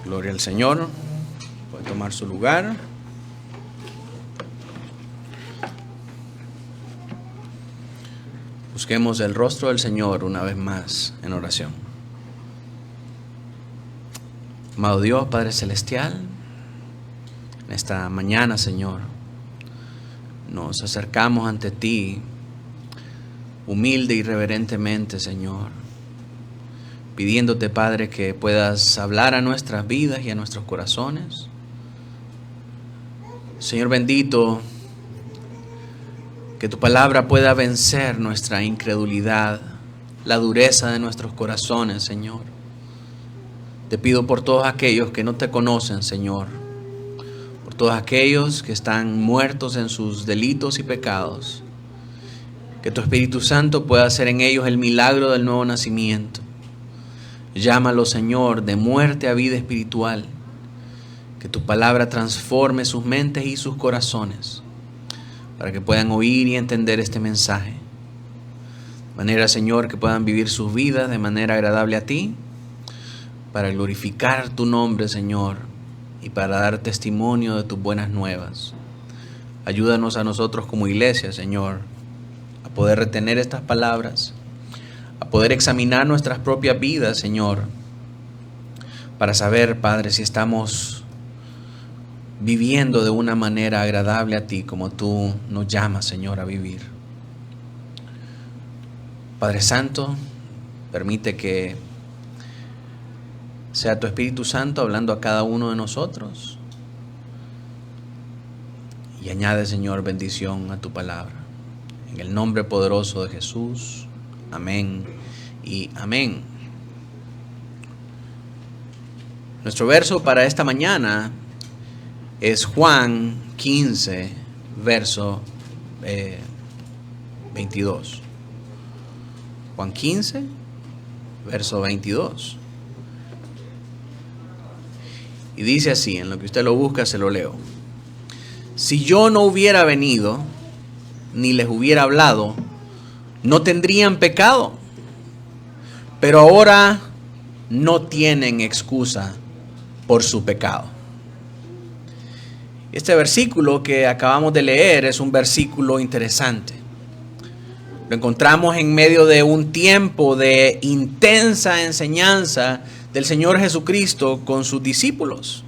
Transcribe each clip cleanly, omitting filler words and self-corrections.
Gloria al Señor. Puede tomar su lugar. Busquemos el rostro del Señor una vez más en oración. Amado Dios, Padre Celestial, en esta mañana, Señor, nos acercamos ante ti humilde y reverentemente, Señor, pidiéndote, Padre, que puedas hablar a nuestras vidas y a nuestros corazones. Señor bendito, que tu palabra pueda vencer nuestra incredulidad, la dureza de nuestros corazones, Señor. Te pido por todos aquellos que no te conocen, Señor, por todos aquellos que están muertos en sus delitos y pecados, que tu Espíritu Santo pueda hacer en ellos el milagro del nuevo nacimiento. Llámalo, Señor, de muerte a vida espiritual, que tu palabra transforme sus mentes y sus corazones, para que puedan oír y entender este mensaje. De manera, Señor, que puedan vivir sus vidas de manera agradable a ti, para glorificar tu nombre, Señor, y para dar testimonio de tus buenas nuevas. Ayúdanos a nosotros como iglesia, Señor, a poder retener estas palabras, a poder examinar nuestras propias vidas, Señor, para saber, Padre, si estamos viviendo de una manera agradable a ti, como tú nos llamas, Señor, a vivir. Padre Santo, permite que sea tu Espíritu Santo hablando a cada uno de nosotros. Y añade, Señor, bendición a tu palabra. En el nombre poderoso de Jesús. Amén y amén. Nuestro verso para esta mañana es Juan 15, verso 22. Juan 15, verso 22. Y dice así, en lo que usted lo busca se lo leo. Si yo no hubiera venido, ni les hubiera hablado, no tendrían pecado. Pero ahora no tienen excusa por su pecado. Este versículo que acabamos de leer es un versículo interesante. Lo encontramos en medio de un tiempo de intensa enseñanza del Señor Jesucristo con sus discípulos.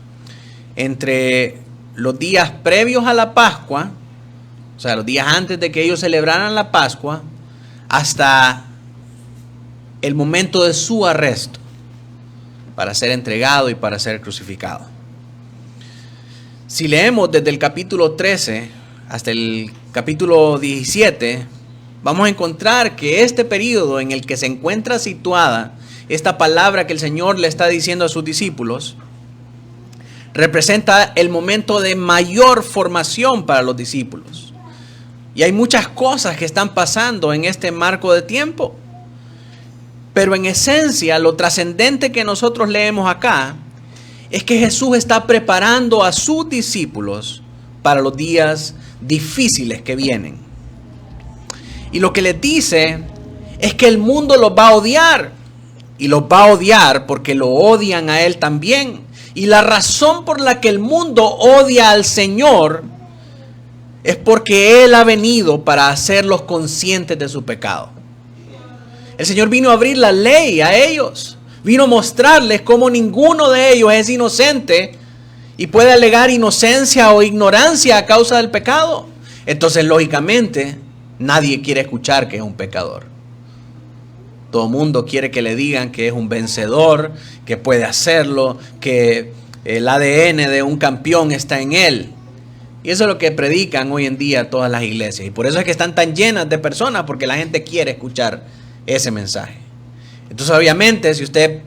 Entre los días previos a la Pascua, o sea, los días antes de que ellos celebraran la Pascua, hasta el momento de su arresto, para ser entregado y para ser crucificado. Si leemos desde el capítulo 13 hasta el capítulo 17, vamos a encontrar que este periodo en el que se encuentra situada esta palabra que el Señor le está diciendo a sus discípulos, representa el momento de mayor formación para los discípulos. Y hay muchas cosas que están pasando en este marco de tiempo. Pero en esencia, lo trascendente que nosotros leemos acá es que Jesús está preparando a sus discípulos para los días difíciles que vienen. Y lo que les dice es que el mundo los va a odiar. Y los va a odiar porque lo odian a Él también. Y la razón por la que el mundo odia al Señor es porque Él ha venido para hacerlos conscientes de su pecado. El Señor vino a abrir la ley a ellos. Vino a mostrarles cómo ninguno de ellos es inocente y puede alegar inocencia o ignorancia a causa del pecado. Entonces, lógicamente, nadie quiere escuchar que es un pecador. Todo el mundo quiere que le digan que es un vencedor, que puede hacerlo, que el ADN de un campeón está en él. Y eso es lo que predican hoy en día todas las iglesias. Y por eso es que están tan llenas de personas, porque la gente quiere escuchar ese mensaje. Entonces, obviamente, si usted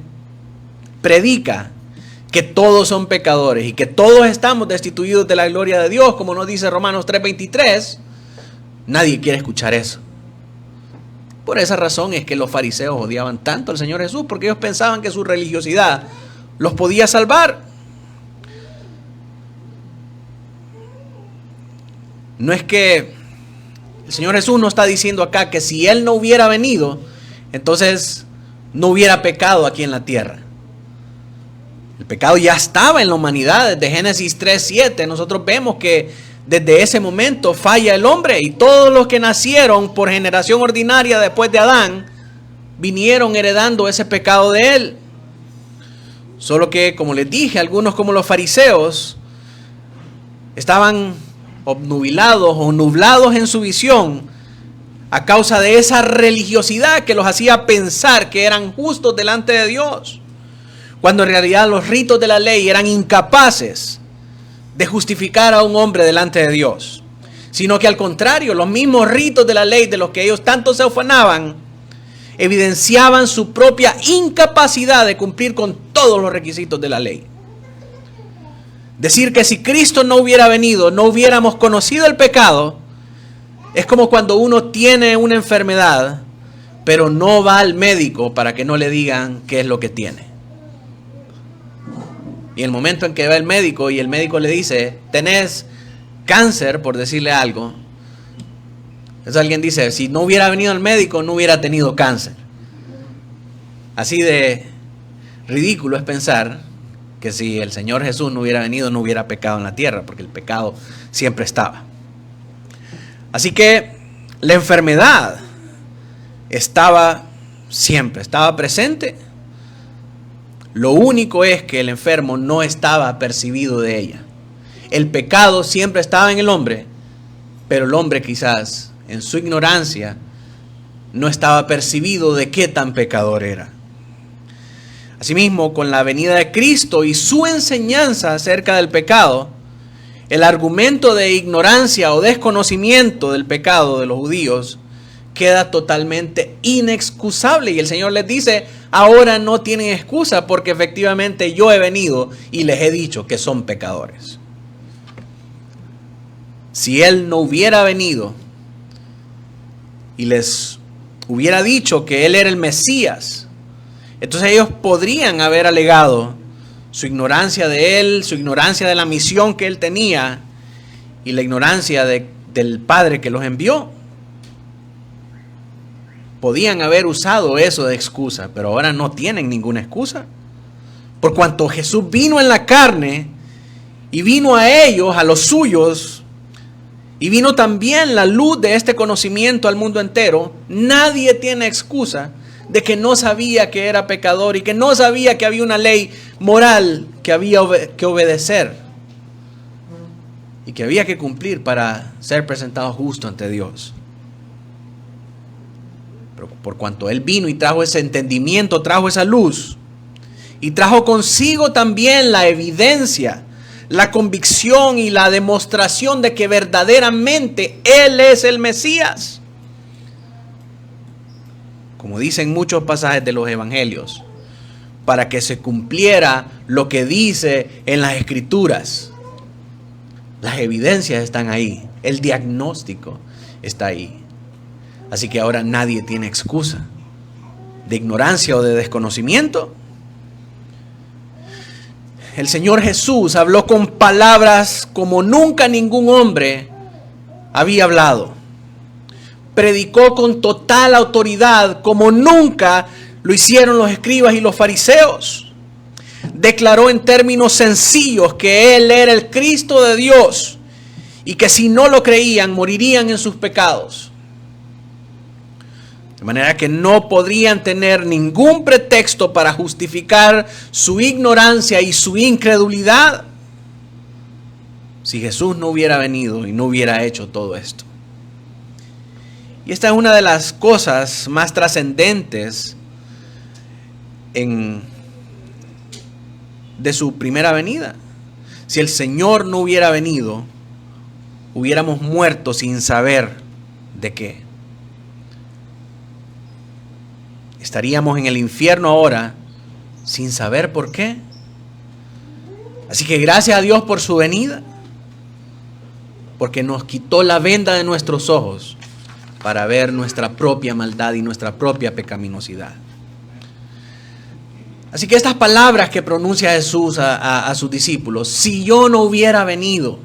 predica que todos son pecadores y que todos estamos destituidos de la gloria de Dios, como nos dice Romanos 3:23, nadie quiere escuchar eso. Por esa razón es que los fariseos odiaban tanto al Señor Jesús, porque ellos pensaban que su religiosidad los podía salvar. No es que el Señor Jesús no está diciendo acá que si Él no hubiera venido, entonces no hubiera pecado aquí en la tierra. El pecado ya estaba en la humanidad. Desde Génesis 3:7 nosotros vemos que desde ese momento falla el hombre, y todos los que nacieron por generación ordinaria después de Adán vinieron heredando ese pecado de él. Solo que, como les dije, algunos, como los fariseos, estaban obnubilados o nublados en su visión a causa de esa religiosidad que los hacía pensar que eran justos delante de Dios, cuando en realidad los ritos de la ley eran incapaces de justificar a un hombre delante de Dios, sino que al contrario, los mismos ritos de la ley de los que ellos tanto se ufanaban evidenciaban su propia incapacidad de cumplir con todos los requisitos de la ley. Decir que si Cristo no hubiera venido, no hubiéramos conocido el pecado, es como cuando uno tiene una enfermedad, pero no va al médico para que no le digan qué es lo que tiene. Y el momento en que va el médico y el médico le dice, tenés cáncer, por decirle algo, entonces alguien dice, si no hubiera venido el médico, no hubiera tenido cáncer. Así de ridículo es pensar que si el Señor Jesús no hubiera venido, no hubiera pecado en la tierra, porque el pecado siempre estaba. Así que la enfermedad estaba siempre, estaba presente. Lo único es que el enfermo no estaba apercibido de ella. El pecado siempre estaba en el hombre, pero el hombre quizás en su ignorancia no estaba percibido de qué tan pecador era. Asimismo, con la venida de Cristo y su enseñanza acerca del pecado, el argumento de ignorancia o desconocimiento del pecado de los judíos queda totalmente inexcusable. Y el Señor les dice, ahora no tienen excusa porque efectivamente yo he venido y les he dicho que son pecadores. Si Él no hubiera venido y les hubiera dicho que Él era el Mesías, entonces ellos podrían haber alegado su ignorancia de Él, su ignorancia de la misión que Él tenía y la ignorancia del Padre que los envió. Podían haber usado eso de excusa, pero ahora no tienen ninguna excusa. Por cuanto Jesús vino en la carne y vino a ellos, a los suyos, y vino también la luz de este conocimiento al mundo entero, nadie tiene excusa de que no sabía que era pecador y que no sabía que había una ley moral que había que obedecer y que había que cumplir para ser presentado justo ante Dios. Pero por cuanto Él vino y trajo ese entendimiento, trajo esa luz y trajo consigo también la evidencia, la convicción y la demostración de que verdaderamente Él es el Mesías. Como dicen muchos pasajes de los evangelios, para que se cumpliera lo que dice en las Escrituras. Las evidencias están ahí, el diagnóstico está ahí. Así que ahora nadie tiene excusa de ignorancia o de desconocimiento. El Señor Jesús habló con palabras como nunca ningún hombre había hablado. Predicó con total autoridad como nunca lo hicieron los escribas y los fariseos. Declaró en términos sencillos que Él era el Cristo de Dios y que si no lo creían morirían en sus pecados. De manera que no podrían tener ningún pretexto para justificar su ignorancia y su incredulidad si Jesús no hubiera venido y no hubiera hecho todo esto. Y esta es una de las cosas más trascendentes de su primera venida. Si el Señor no hubiera venido, hubiéramos muerto sin saber de qué. Estaríamos en el infierno ahora sin saber por qué. Así que gracias a Dios por su venida, porque nos quitó la venda de nuestros ojos para ver nuestra propia maldad y nuestra propia pecaminosidad. Así que estas palabras que pronuncia Jesús a sus discípulos, si yo no hubiera venido,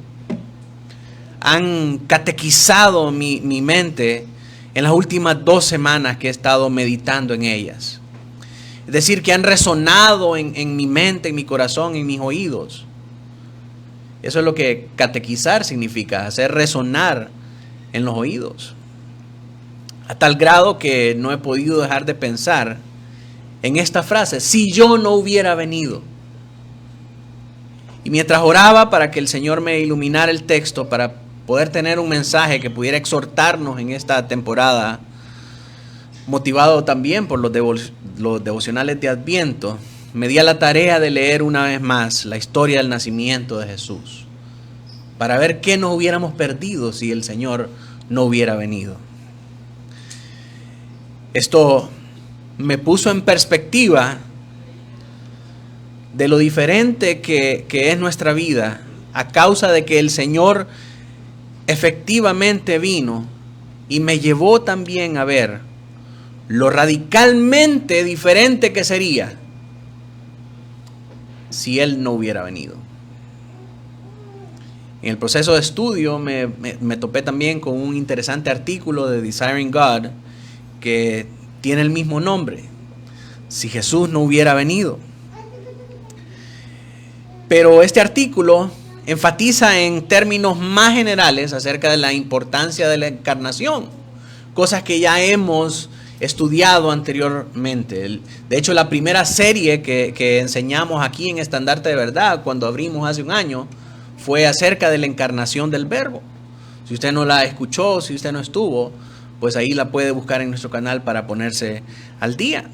han catequizado mi mente en las últimas 2 semanas que he estado meditando en ellas. Es decir, que han resonado en mi mente, en mi corazón, en mis oídos. Eso es lo que catequizar significa, hacer resonar en los oídos. A tal grado que no he podido dejar de pensar en esta frase: si yo no hubiera venido. Y mientras oraba para que el Señor me iluminara el texto, para poder tener un mensaje que pudiera exhortarnos en esta temporada, motivado también por los devocionales de Adviento, me di a la tarea de leer una vez más la historia del nacimiento de Jesús, para ver qué nos hubiéramos perdido si el Señor no hubiera venido. Esto me puso en perspectiva de lo diferente que es nuestra vida a causa de que el Señor efectivamente vino y me llevó también a ver lo radicalmente diferente que sería si Él no hubiera venido. En el proceso de estudio me topé también con un interesante artículo de Desiring God que tiene el mismo nombre: si Jesús no hubiera venido. Pero este artículo enfatiza en términos más generales acerca de la importancia de la encarnación, cosas que ya hemos estudiado anteriormente. De hecho, la primera serie que enseñamos aquí en Estandarte de Verdad, cuando abrimos hace un año, fue acerca de la encarnación del Verbo. Si usted no la escuchó, si usted no estuvo, pues ahí la puede buscar en nuestro canal para ponerse al día.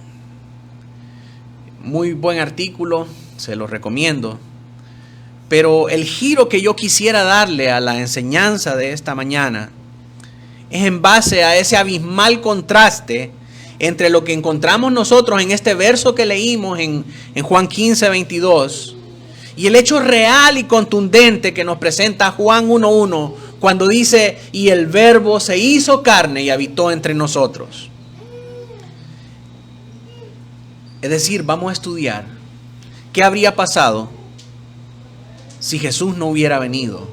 Muy buen artículo, se lo recomiendo. Pero el giro que yo quisiera darle a la enseñanza de esta mañana es en base a ese abismal contraste entre lo que encontramos nosotros en este verso que leímos en Juan 15:22 y el hecho real y contundente que nos presenta Juan 1:1 cuando dice: y el Verbo se hizo carne y habitó entre nosotros. Es decir, vamos a estudiar qué habría pasado si Jesús no hubiera venido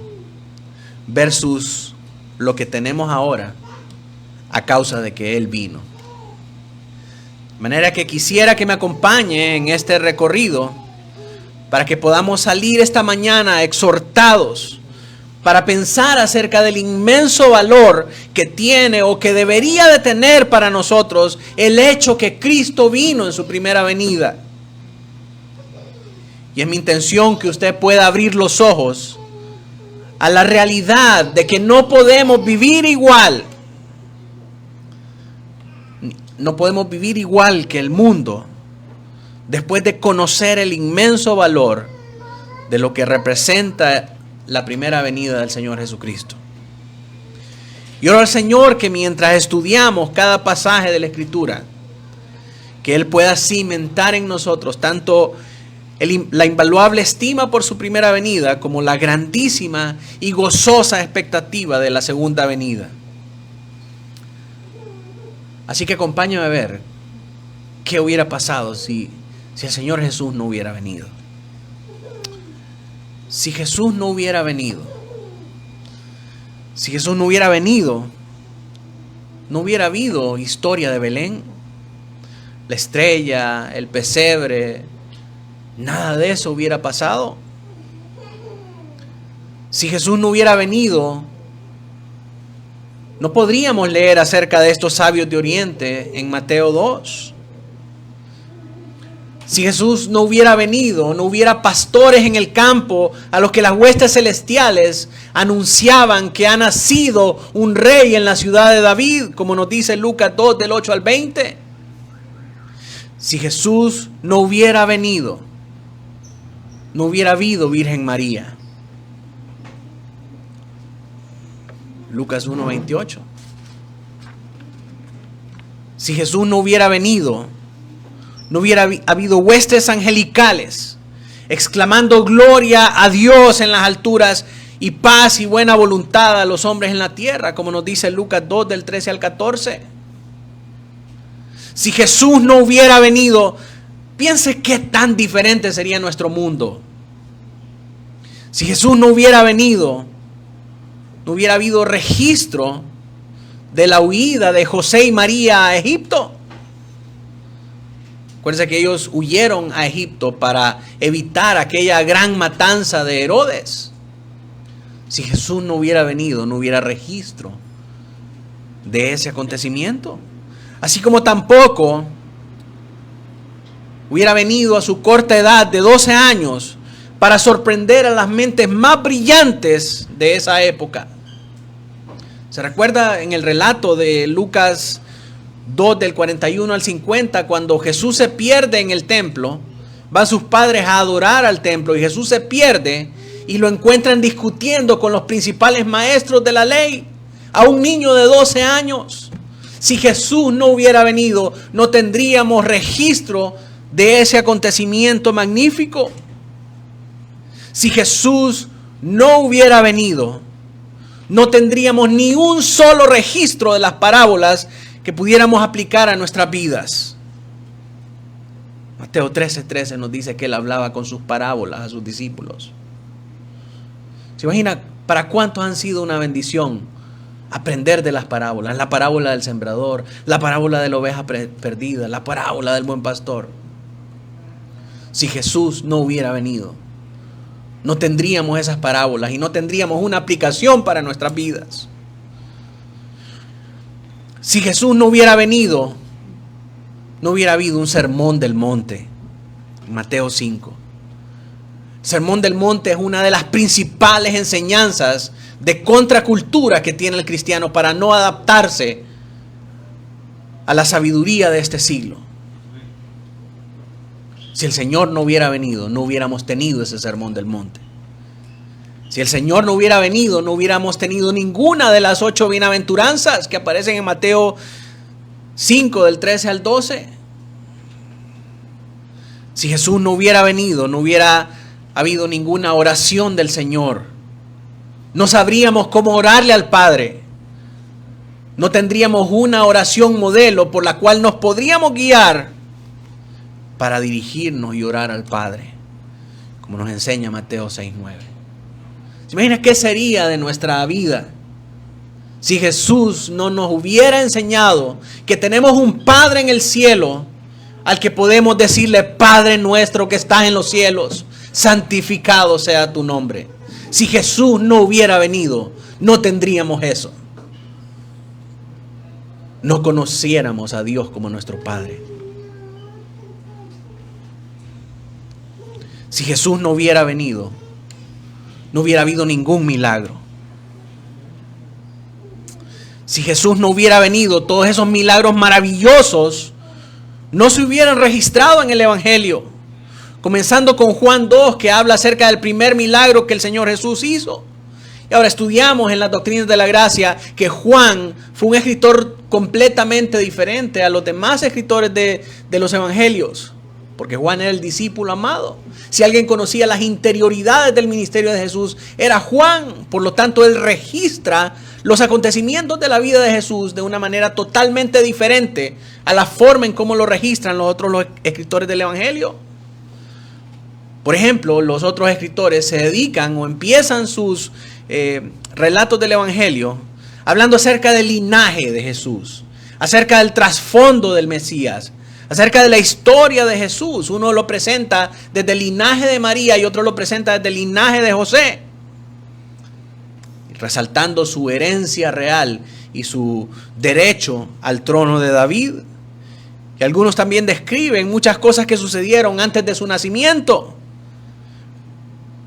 versus lo que tenemos ahora a causa de que Él vino. De manera que quisiera que me acompañe en este recorrido para que podamos salir esta mañana exhortados para pensar acerca del inmenso valor que tiene o que debería de tener para nosotros el hecho que Cristo vino en su primera venida. Y es mi intención que usted pueda abrir los ojos a la realidad de que no podemos vivir igual. No podemos vivir igual que el mundo después de conocer el inmenso valor de lo que representa la primera venida del Señor Jesucristo. Y oro al Señor que mientras estudiamos cada pasaje de la Escritura, que Él pueda cimentar en nosotros tanto la invaluable estima por su primera venida como la grandísima y gozosa expectativa de la segunda venida. Así que acompáñame a ver qué hubiera pasado si el Señor Jesús no hubiera venido. Si Jesús no hubiera venido, si Jesús no hubiera venido, no hubiera habido historia de Belén, la estrella, el pesebre, nada de eso hubiera pasado. Si Jesús no hubiera venido, no podríamos leer acerca de estos sabios de Oriente en Mateo 2. Si Jesús no hubiera venido, no hubiera pastores en el campo a los que las huestes celestiales anunciaban que ha nacido un rey en la ciudad de David, como nos dice Lucas 2 del 8 al 20. Si Jesús no hubiera venido, no hubiera habido Virgen María. Lucas 1:28. Si Jesús no hubiera venido, no hubiera habido huestes angelicales exclamando gloria a Dios en las alturas y paz y buena voluntad a los hombres en la tierra, como nos dice Lucas 2 del 13 al 14. Si Jesús no hubiera venido, piense qué tan diferente sería nuestro mundo. Si Jesús no hubiera venido, no hubiera habido registro de la huida de José y María a Egipto. Acuérdense que ellos huyeron a Egipto para evitar aquella gran matanza de Herodes. Si Jesús no hubiera venido, no hubiera registro de ese acontecimiento. Así como tampoco hubiera venido a su corta edad de 12 años para sorprender a las mentes más brillantes de esa época. ¿Se recuerda en el relato de Lucas 2 del 41 al 50, cuando Jesús se pierde en el templo? Van sus padres a adorar al templo y Jesús se pierde y lo encuentran discutiendo con los principales maestros de la ley, a un niño de 12 años. Si Jesús no hubiera venido, no tendríamos registro de ese acontecimiento magnífico. Si Jesús no hubiera venido, no tendríamos ni un solo registro de las parábolas que pudiéramos aplicar a nuestras vidas. Mateo 13:13 nos dice que Él hablaba con sus parábolas a sus discípulos. ¿Se imagina para cuántos han sido una bendición aprender de las parábolas? La parábola del sembrador, la parábola de la oveja perdida, la parábola del buen pastor. Si Jesús no hubiera venido, no tendríamos esas parábolas y no tendríamos una aplicación para nuestras vidas. Si Jesús no hubiera venido, no hubiera habido un sermón del monte. Mateo 5. El sermón del monte es una de las principales enseñanzas de contracultura que tiene el cristiano para no adaptarse a la sabiduría de este siglo. Si el Señor no hubiera venido, no hubiéramos tenido ese sermón del monte. Si el Señor no hubiera venido, no hubiéramos tenido ninguna de las 8 bienaventuranzas que aparecen en Mateo 5 del 13 al 12. Si Jesús no hubiera venido, no hubiera habido ninguna oración del Señor. No sabríamos cómo orarle al Padre. No tendríamos una oración modelo por la cual nos podríamos guiar para dirigirnos y orar al Padre, como nos enseña Mateo 6:9. ¿Se imagina qué sería de nuestra vida si Jesús no nos hubiera enseñado que tenemos un Padre en el cielo al que podemos decirle: Padre nuestro que estás en los cielos, santificado sea tu nombre? Si Jesús no hubiera venido, no tendríamos eso. No conociéramos a Dios como nuestro Padre. Si Jesús no hubiera venido, no hubiera habido ningún milagro. Si Jesús no hubiera venido, todos esos milagros maravillosos no se hubieran registrado en el Evangelio. Comenzando con Juan 2, que habla acerca del primer milagro que el Señor Jesús hizo. Y ahora estudiamos en las doctrinas de la gracia que Juan fue un escritor completamente diferente a los demás escritores de los evangelios. Porque Juan era el discípulo amado. Si alguien conocía las interioridades del ministerio de Jesús, era Juan. Por lo tanto, él registra los acontecimientos de la vida de Jesús de una manera totalmente diferente a la forma en cómo lo registran los escritores del Evangelio. Por ejemplo, los otros escritores se dedican o empiezan sus relatos del Evangelio hablando acerca del linaje de Jesús, acerca del trasfondo del Mesías, acerca de la historia de Jesús. Uno lo presenta desde el linaje de María y otro lo presenta desde el linaje de José, resaltando su herencia real y su derecho al trono de David. Y algunos también describen muchas cosas que sucedieron antes de su nacimiento.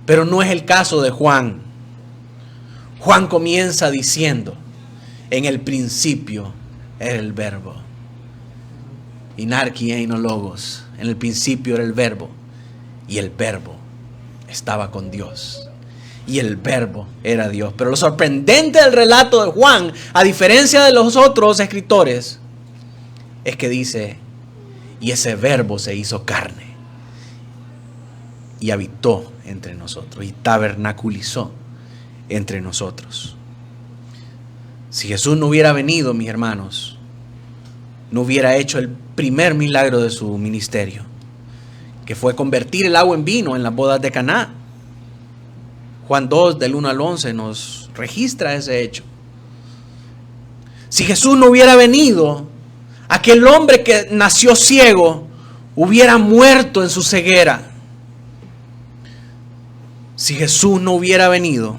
Pero no es el caso de Juan. Juan comienza diciendo: en el principio era el verbo. Inarki eino logos. En el principio era el verbo. Y el verbo estaba con Dios. Y el verbo era Dios. Pero lo sorprendente del relato de Juan, a diferencia de los otros escritores, es que dice: y ese verbo se hizo carne y habitó entre nosotros y tabernaculizó entre nosotros. Si Jesús no hubiera venido, mis hermanos, no hubiera hecho el primer milagro de su ministerio, que fue convertir el agua en vino en las bodas de Caná. Juan 2 del 1 al 11 nos registra ese hecho. Si Jesús no hubiera venido, aquel hombre que nació ciego hubiera muerto en su ceguera, si Jesús no hubiera venido,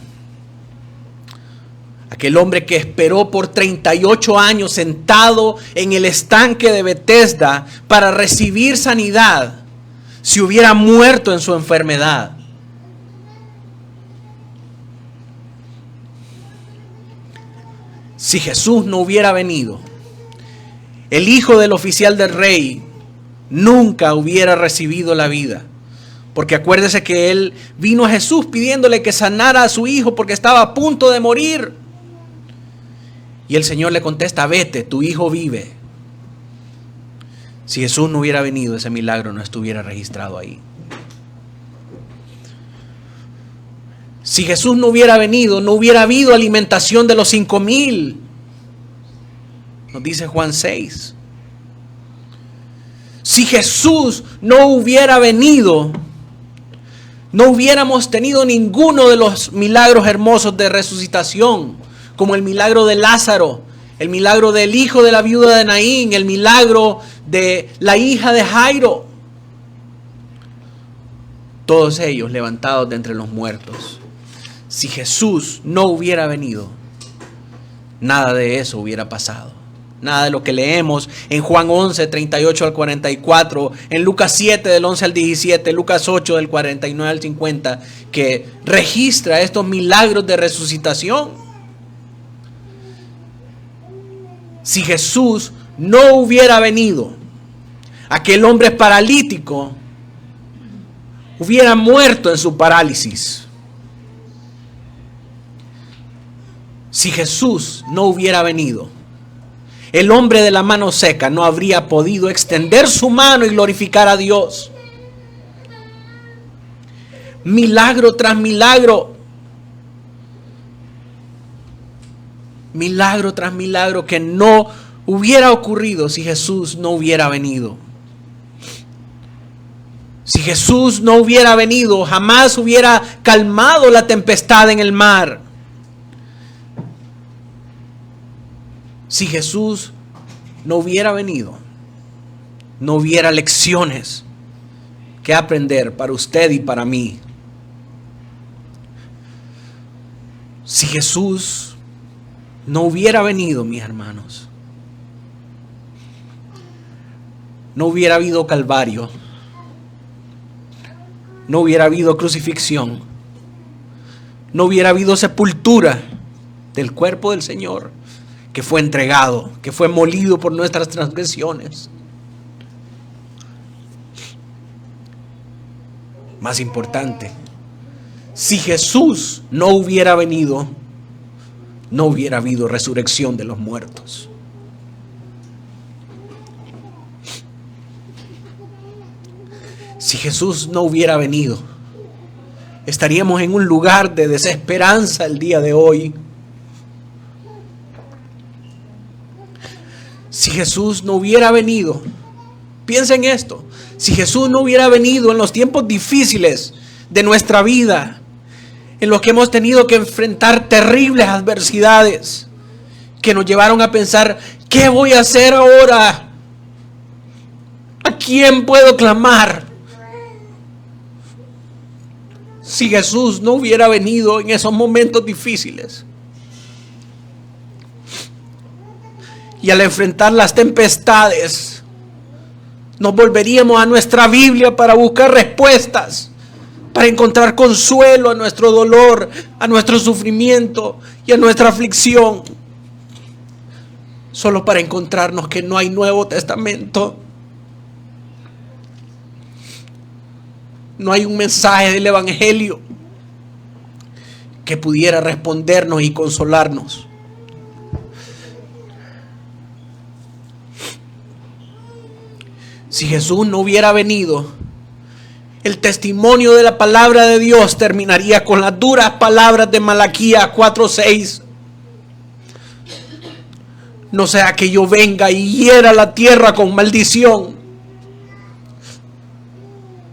aquel hombre que esperó por 38 años sentado en el estanque de Betesda para recibir sanidad, si hubiera muerto en su enfermedad. Si Jesús no hubiera venido, el hijo del oficial del rey nunca hubiera recibido la vida. Porque acuérdese que él vino a Jesús pidiéndole que sanara a su hijo porque estaba a punto de morir. Y el Señor le contesta: vete, tu hijo vive. Si Jesús no hubiera venido, ese milagro no estuviera registrado ahí. Si Jesús no hubiera venido, no hubiera habido alimentación de los 5,000. Nos dice Juan 6. Si Jesús no hubiera venido, no hubiéramos tenido ninguno de los milagros hermosos de resucitación, como el milagro de Lázaro, el milagro del hijo de la viuda de Naín, el milagro de la hija de Jairo. Todos ellos levantados de entre los muertos. Si Jesús no hubiera venido, nada de eso hubiera pasado. Nada de lo que leemos en Juan 11, 38 al 44, en Lucas 7, del 11 al 17, Lucas 8, del 49 al 50, que registra estos milagros de resucitación. Si Jesús no hubiera venido, aquel hombre paralítico hubiera muerto en su parálisis. Si Jesús no hubiera venido, el hombre de la mano seca no habría podido extender su mano y glorificar a Dios. Milagro tras milagro. Milagro tras milagro que no hubiera ocurrido si Jesús no hubiera venido. Si Jesús no hubiera venido, jamás hubiera calmado la tempestad en el mar. Si Jesús no hubiera venido, no hubiera lecciones que aprender para usted y para mí. Si Jesús no hubiera venido, mis hermanos, no hubiera habido calvario, no hubiera habido crucifixión, no hubiera habido sepultura del cuerpo del Señor, que fue entregado, que fue molido por nuestras transgresiones. Más importante, si Jesús no hubiera venido, no hubiera habido resurrección de los muertos. Si Jesús no hubiera venido, estaríamos en un lugar de desesperanza el día de hoy. Si Jesús no hubiera venido, piensen en esto, si Jesús no hubiera venido en los tiempos difíciles de nuestra vida, en los que hemos tenido que enfrentar terribles adversidades que nos llevaron a pensar: ¿qué voy a hacer ahora? ¿A quién puedo clamar? Si Jesús no hubiera venido en esos momentos difíciles, y al enfrentar las tempestades, nos volveríamos a nuestra Biblia para buscar respuestas, para encontrar consuelo a nuestro dolor, a nuestro sufrimiento y a nuestra aflicción. Solo para encontrarnos que no hay Nuevo Testamento. No hay un mensaje del Evangelio que pudiera respondernos y consolarnos. Si Jesús no hubiera venido, el testimonio de la palabra de Dios terminaría con las duras palabras de Malaquías 4:6. No sea que yo venga y hiera la tierra con maldición.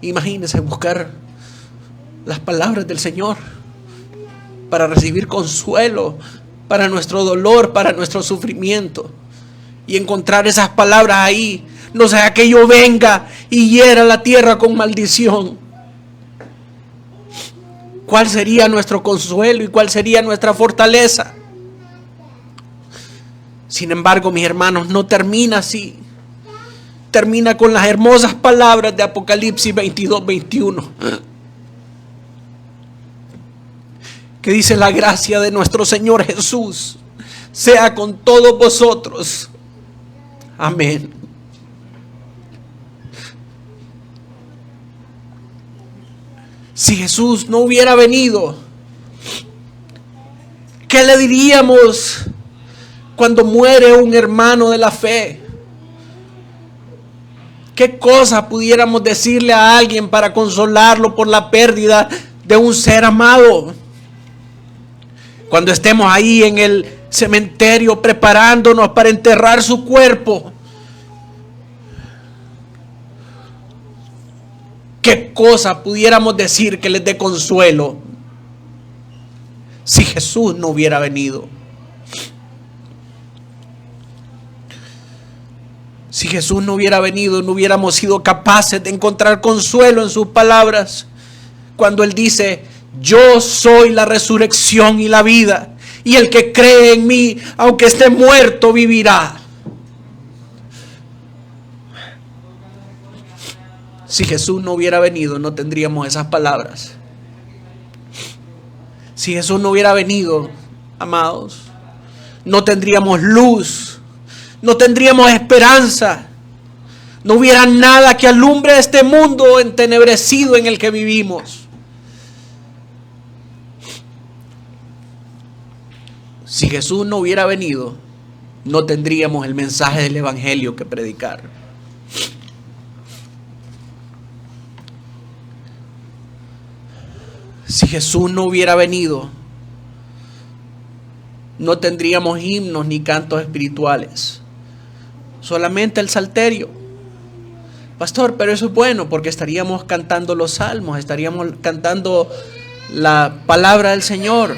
Imagínense buscar las palabras del Señor para recibir consuelo para nuestro dolor, para nuestro sufrimiento, y encontrar esas palabras ahí. no sea que yo venga y hiera la tierra con maldición. ¿Cuál sería nuestro consuelo y cuál sería nuestra fortaleza? Sin embargo, mis hermanos, no termina así. Termina con las hermosas palabras de Apocalipsis 22:21. Que dice: la gracia de nuestro Señor Jesús sea con todos vosotros. Amén. Si Jesús no hubiera venido, ¿qué le diríamos cuando muere un hermano de la fe? ¿Qué cosa pudiéramos decirle a alguien para consolarlo por la pérdida de un ser amado? Cuando estemos ahí en el cementerio preparándonos para enterrar su cuerpo, ¿qué cosa pudiéramos decir que les dé consuelo si Jesús no hubiera venido? Si Jesús no hubiera venido, no hubiéramos sido capaces de encontrar consuelo en sus palabras. Cuando Él dice: yo soy la resurrección y la vida, y el que cree en mí, aunque esté muerto, vivirá. Si Jesús no hubiera venido, no tendríamos esas palabras. Si Jesús no hubiera venido, amados, no tendríamos luz, no tendríamos esperanza, no hubiera nada que alumbre este mundo entenebrecido en el que vivimos. Si Jesús no hubiera venido, no tendríamos el mensaje del Evangelio que predicar. Si Jesús no hubiera venido, no tendríamos himnos ni cantos espirituales, solamente el salterio. Pastor, pero eso es bueno porque estaríamos cantando los salmos, estaríamos cantando la palabra del Señor.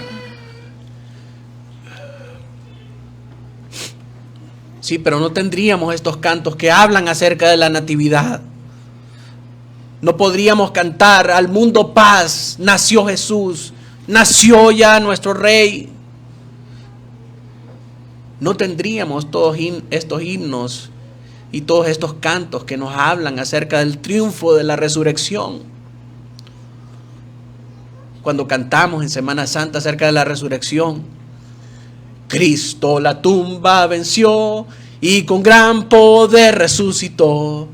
Sí, pero no tendríamos estos cantos que hablan acerca de la natividad. No podríamos cantar: al mundo paz, nació Jesús, nació ya nuestro Rey. No tendríamos todos estos himnos y todos estos cantos que nos hablan acerca del triunfo de la resurrección. Cuando cantamos en Semana Santa acerca de la resurrección: Cristo la tumba venció y con gran poder resucitó.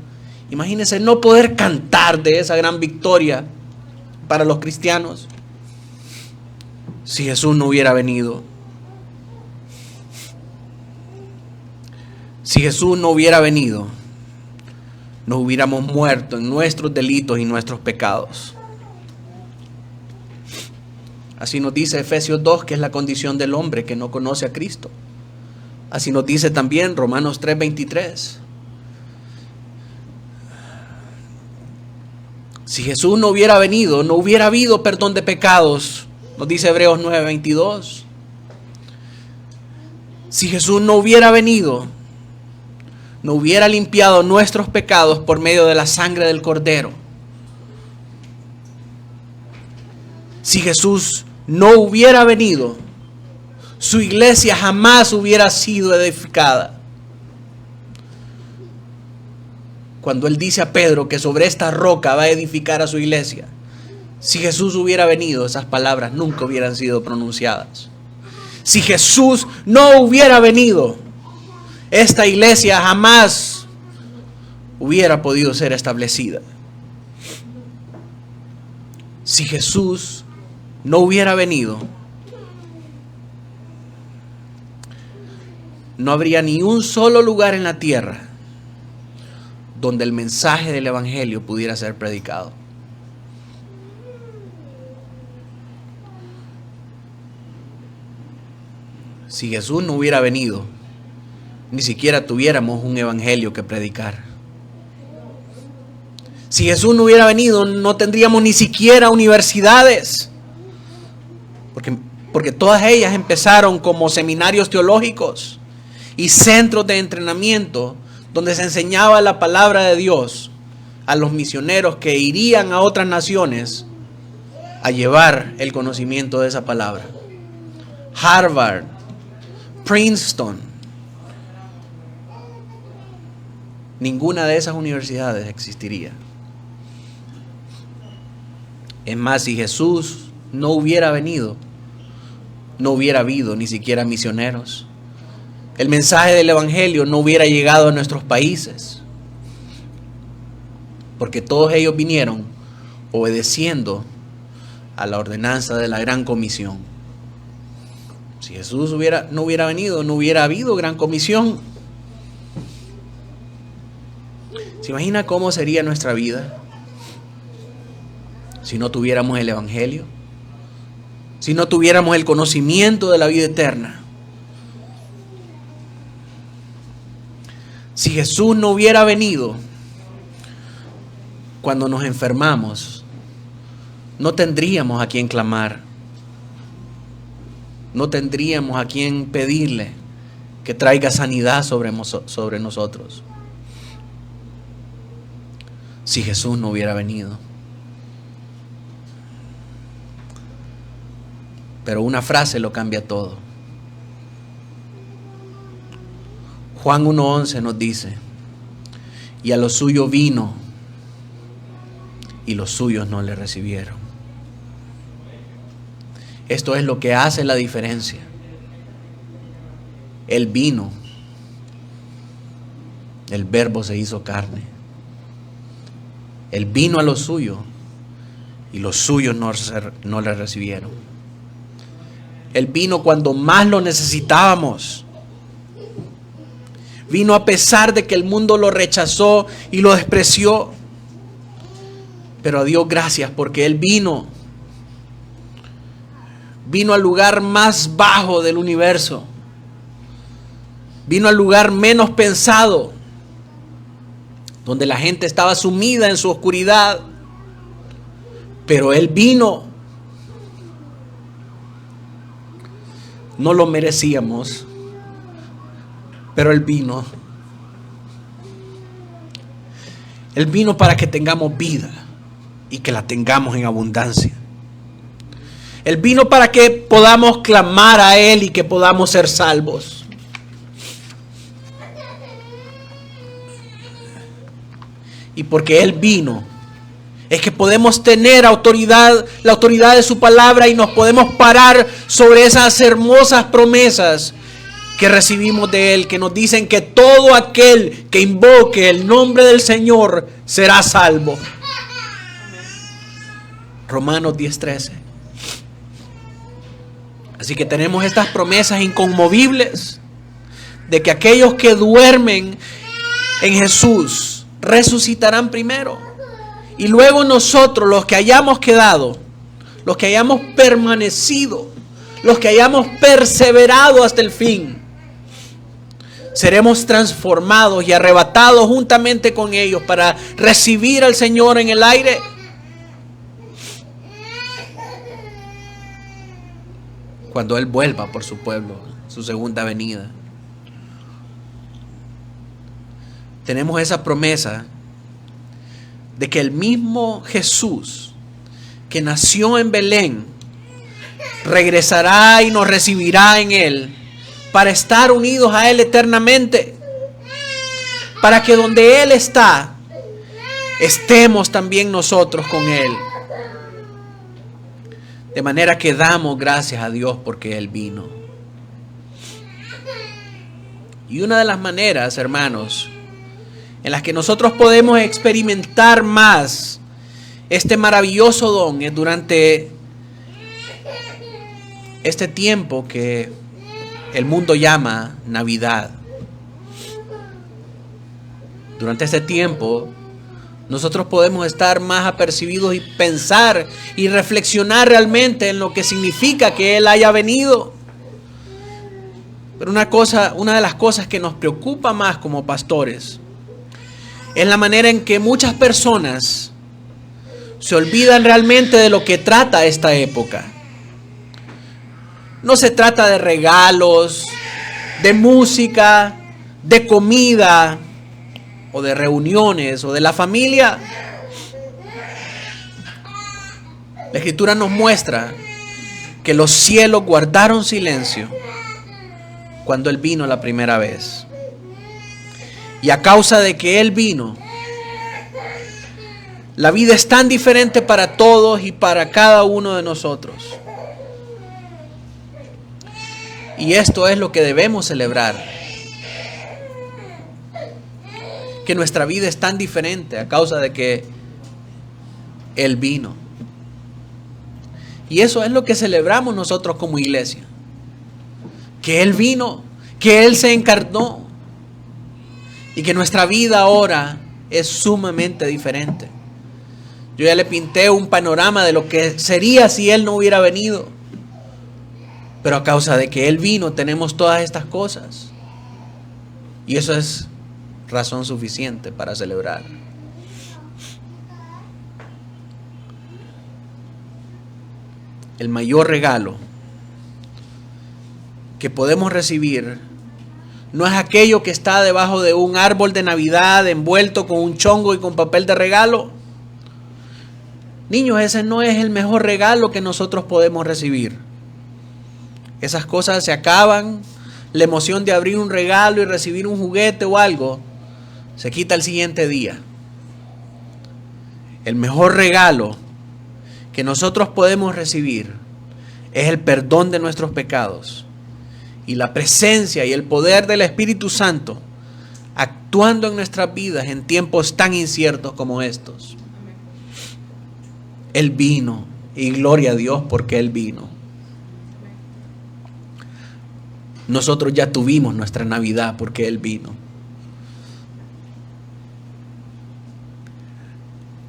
Imagínense no poder cantar de esa gran victoria para los cristianos si Jesús no hubiera venido. Si Jesús no hubiera venido, nos hubiéramos muerto en nuestros delitos y nuestros pecados. Así nos dice Efesios 2, que es la condición del hombre que no conoce a Cristo. Así nos dice también Romanos 3:23. Si Jesús no hubiera venido, no hubiera habido perdón de pecados, nos dice Hebreos 9:22. Si Jesús no hubiera venido, no hubiera limpiado nuestros pecados por medio de la sangre del Cordero. Si Jesús no hubiera venido, su iglesia jamás hubiera sido edificada. Cuando Él dice a Pedro que sobre esta roca va a edificar a su iglesia, si Jesús hubiera venido, esas palabras nunca hubieran sido pronunciadas. Si Jesús no hubiera venido, esta iglesia jamás hubiera podido ser establecida. Si Jesús no hubiera venido, no habría ni un solo lugar en la tierra donde el mensaje del Evangelio pudiera ser predicado. Si Jesús no hubiera venido, ni siquiera tuviéramos un evangelio que predicar. Si Jesús no hubiera venido, no tendríamos ni siquiera universidades, porque todas ellas empezaron como seminarios teológicos y centros de entrenamiento donde se enseñaba la palabra de Dios a los misioneros que irían a otras naciones a llevar el conocimiento de esa palabra. Harvard, Princeton, ninguna de esas universidades existiría. Es más, si Jesús no hubiera venido, no hubiera habido ni siquiera misioneros. El mensaje del Evangelio no hubiera llegado a nuestros países, porque todos ellos vinieron obedeciendo a la ordenanza de la Gran Comisión. Si Jesús no hubiera venido, no hubiera habido Gran Comisión. ¿Se imagina cómo sería nuestra vida si no tuviéramos el Evangelio? Si no tuviéramos el conocimiento de la vida eterna. Si Jesús no hubiera venido cuando nos enfermamos, no tendríamos a quien clamar. No tendríamos a quien pedirle que traiga sanidad sobre nosotros. Si Jesús no hubiera venido. Pero una frase lo cambia todo. Juan 1:11 nos dice: y a lo suyo vino, y los suyos no le recibieron. Esto es lo que hace la diferencia. Él vino, el Verbo se hizo carne. Él vino a lo suyo, y los suyos no le recibieron. Él vino cuando más lo necesitábamos. Vino a pesar de que el mundo lo rechazó y lo despreció. Pero a Dios gracias, porque Él vino. Vino al lugar más bajo del universo. Vino al lugar menos pensado, donde la gente estaba sumida en su oscuridad. Pero Él vino. No lo merecíamos, pero Él vino. Él vino para que tengamos vida y que la tengamos en abundancia. Él vino para que podamos clamar a Él y que podamos ser salvos. Y porque Él vino, es que podemos tener autoridad, la autoridad de su palabra, y nos podemos parar sobre esas hermosas promesas que recibimos de Él, que nos dicen que todo aquel que invoque el nombre del Señor será salvo. Romanos 10:13. Así que tenemos estas promesas inconmovibles de que aquellos que duermen en Jesús resucitarán primero. Y luego nosotros, los que hayamos quedado, los que hayamos permanecido, los que hayamos perseverado hasta el fin, seremos transformados y arrebatados juntamente con ellos para recibir al Señor en el aire. Cuando Él vuelva por su pueblo, su segunda venida. Tenemos esa promesa de que el mismo Jesús que nació en Belén regresará y nos recibirá en Él para estar unidos a Él eternamente, para que donde Él está estemos también nosotros con Él. De manera que damos gracias a Dios porque Él vino. Y una de las maneras, hermanos, en las que nosotros podemos experimentar más este maravilloso don es durante este tiempo que el mundo llama Navidad. Durante este tiempo nosotros podemos estar más apercibidos y pensar y reflexionar realmente en lo que significa que Él haya venido. Pero una de las cosas que nos preocupa más como pastores es la manera en que muchas personas se olvidan realmente de lo que trata esta época. No se trata de regalos, de música, de comida, o de reuniones o de la familia, la Escritura nos muestra que los cielos guardaron silencio cuando Él vino la primera vez. Y a causa de que Él vino, la vida es tan diferente para todos y para cada uno de nosotros. Y esto es lo que debemos celebrar. Que nuestra vida es tan diferente a causa de que Él vino. Y eso es lo que celebramos nosotros como iglesia. Que Él vino, que Él se encarnó. Y que nuestra vida ahora es sumamente diferente. Yo ya le pinté un panorama de lo que sería si Él no hubiera venido. Pero a causa de que Él vino tenemos todas estas cosas. Y eso es razón suficiente para celebrar. El mayor regalo que podemos recibir no es aquello que está debajo de un árbol de Navidad envuelto con un chongo y con papel de regalo. Niños, ese no es el mejor regalo que nosotros podemos recibir. Esas cosas se acaban. La emoción de abrir un regalo y recibir un juguete o algo se quita el siguiente día. El mejor regalo que nosotros podemos recibir es el perdón de nuestros pecados y la presencia y el poder del Espíritu Santo actuando en nuestras vidas en tiempos tan inciertos como estos. Él vino y gloria a Dios porque Él vino. Nosotros ya tuvimos nuestra Navidad porque Él vino.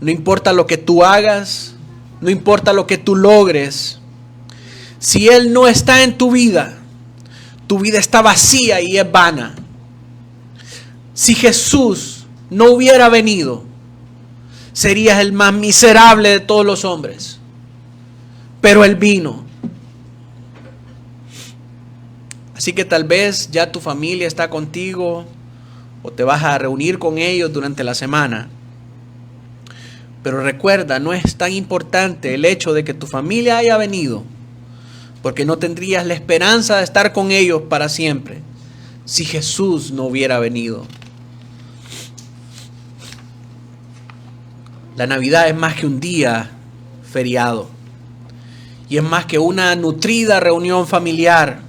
No importa lo que tú hagas, no importa lo que tú logres, si Él no está en tu vida está vacía y es vana. Si Jesús no hubiera venido, serías el más miserable de todos los hombres. Pero Él vino. Así que tal vez ya tu familia está contigo o te vas a reunir con ellos durante la semana. Pero recuerda, no es tan importante el hecho de que tu familia haya venido, porque no tendrías la esperanza de estar con ellos para siempre si Jesús no hubiera venido. La Navidad es más que un día feriado y es más que una nutrida reunión familiar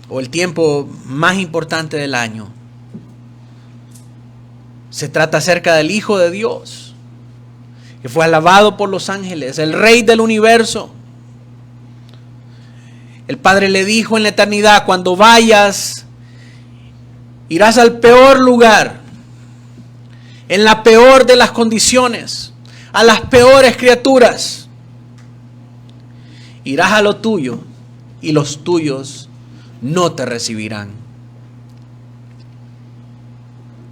o el tiempo más importante del año. Se trata acerca del Hijo de Dios, que fue alabado por los ángeles, el Rey del universo. El Padre le dijo en la eternidad: cuando vayas, irás al peor lugar, en la peor de las condiciones, a las peores criaturas. Irás a lo tuyo y los tuyos no te recibirán.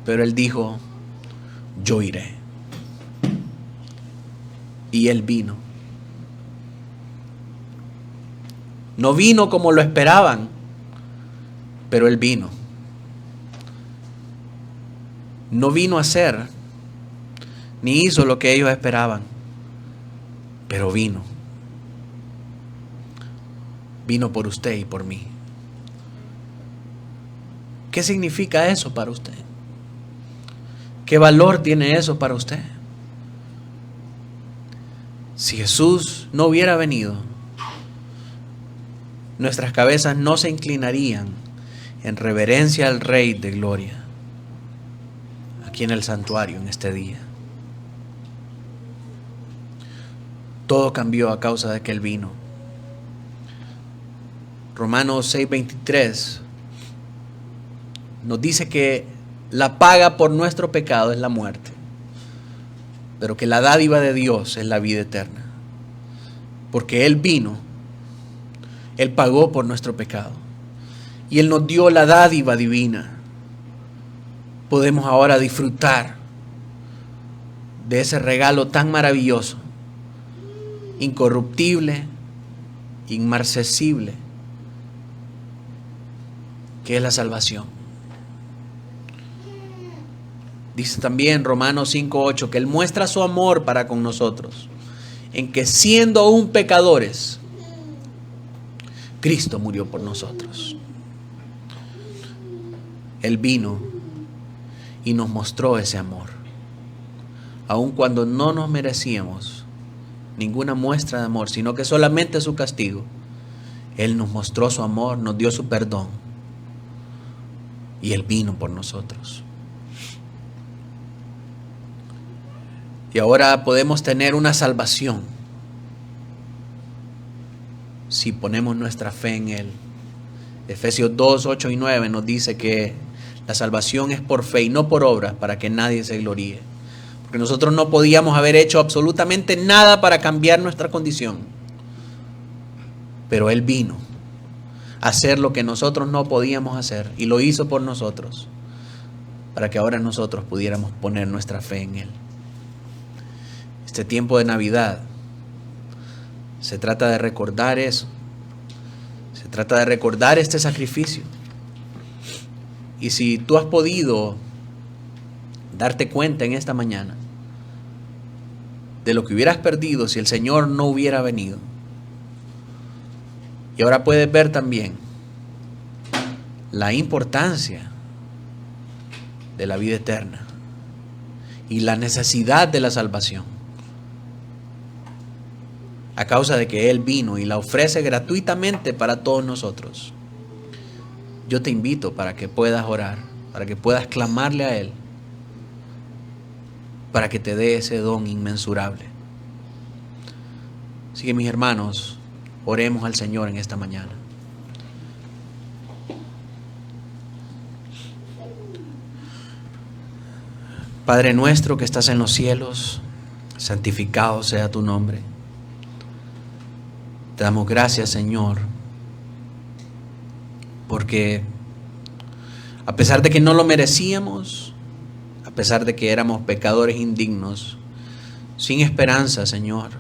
Pero Él dijo: yo iré. Y Él vino. No vino como lo esperaban, pero Él vino. No vino a hacer, ni hizo lo que ellos esperaban, pero vino. Vino por usted y por mí. ¿Qué significa eso para usted? ¿Qué valor tiene eso para usted? Si Jesús no hubiera venido, nuestras cabezas no se inclinarían en reverencia al Rey de Gloria aquí en el santuario en este día. Todo cambió a causa de que Él vino. Romanos 6:23 nos dice que la paga por nuestro pecado es la muerte, pero que la dádiva de Dios es la vida eterna. Porque Él vino, Él pagó por nuestro pecado y Él nos dio la dádiva divina. Podemos ahora disfrutar de ese regalo tan maravilloso, incorruptible, inmarcesible, que es la salvación. Dice también Romanos 5:8 que Él muestra su amor para con nosotros, en que siendo aún pecadores, Cristo murió por nosotros. Él vino y nos mostró ese amor, aun cuando no nos merecíamos ninguna muestra de amor, sino que solamente su castigo. Él nos mostró su amor, nos dio su perdón y Él vino por nosotros. Y ahora podemos tener una salvación si ponemos nuestra fe en Él. Efesios 2:8 y 9 nos dice que la salvación es por fe y no por obras, para que nadie se gloríe. Porque nosotros no podíamos haber hecho absolutamente nada para cambiar nuestra condición. Pero Él vino a hacer lo que nosotros no podíamos hacer y lo hizo por nosotros, para que ahora nosotros pudiéramos poner nuestra fe en Él. Este tiempo de Navidad se trata de recordar eso. Se trata de recordar este sacrificio. Y si tú has podido darte cuenta en esta mañana de lo que hubieras perdido si el Señor no hubiera venido, y ahora puedes ver también la importancia de la vida eterna y la necesidad de la salvación, a causa de que Él vino y la ofrece gratuitamente para todos nosotros. Yo te invito para que puedas orar, para que puedas clamarle a Él, para que te dé ese don inmensurable. Así que, mis hermanos, oremos al Señor en esta mañana. Padre nuestro que estás en los cielos, santificado sea tu nombre. Te damos gracias, Señor, porque a pesar de que no lo merecíamos, a pesar de que éramos pecadores indignos, sin esperanza, Señor,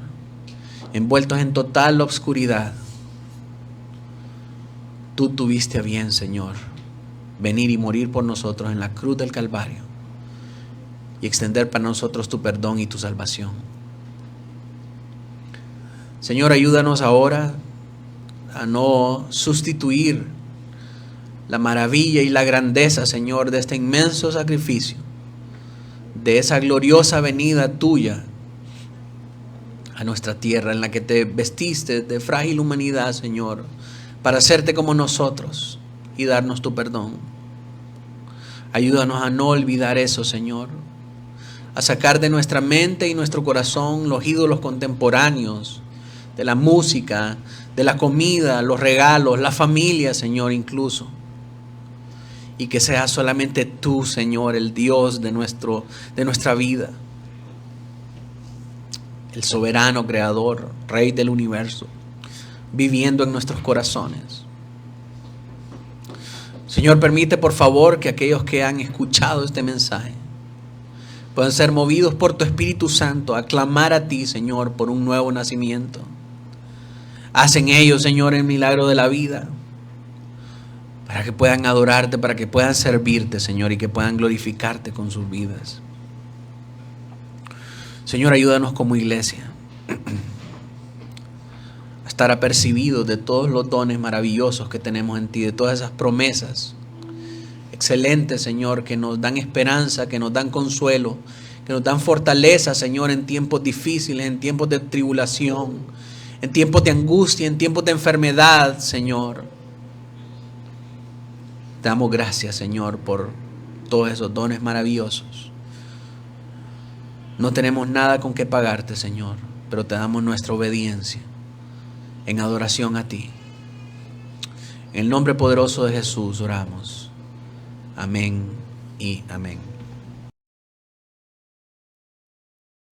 envueltos en total obscuridad, tú tuviste a bien, Señor, venir y morir por nosotros en la cruz del Calvario y extender para nosotros tu perdón y tu salvación. Señor, ayúdanos ahora a no sustituir la maravilla y la grandeza, Señor, de este inmenso sacrificio, de esa gloriosa venida tuya a nuestra tierra, en la que te vestiste de frágil humanidad, Señor, para hacerte como nosotros y darnos tu perdón. Ayúdanos a no olvidar eso, Señor, a sacar de nuestra mente y nuestro corazón los ídolos contemporáneos, de la música, de la comida, los regalos, la familia, Señor, incluso. Y que sea solamente tú, Señor, el Dios de nuestra vida. El soberano creador, Rey del universo, viviendo en nuestros corazones. Señor, permite por favor que aquellos que han escuchado este mensaje puedan ser movidos por tu Espíritu Santo a clamar a ti, Señor, por un nuevo nacimiento. Haz en ellos, Señor, el milagro de la vida, para que puedan adorarte, para que puedan servirte, Señor, y que puedan glorificarte con sus vidas. Señor, ayúdanos como iglesia a estar apercibidos de todos los dones maravillosos que tenemos en ti, de todas esas promesas excelentes, Señor, que nos dan esperanza, que nos dan consuelo, que nos dan fortaleza, Señor, en tiempos difíciles, en tiempos de tribulación, en tiempos de angustia, en tiempos de enfermedad, Señor. Te damos gracias, Señor, por todos esos dones maravillosos. No tenemos nada con que pagarte, Señor, pero te damos nuestra obediencia en adoración a ti. En el nombre poderoso de Jesús oramos. Amén y amén.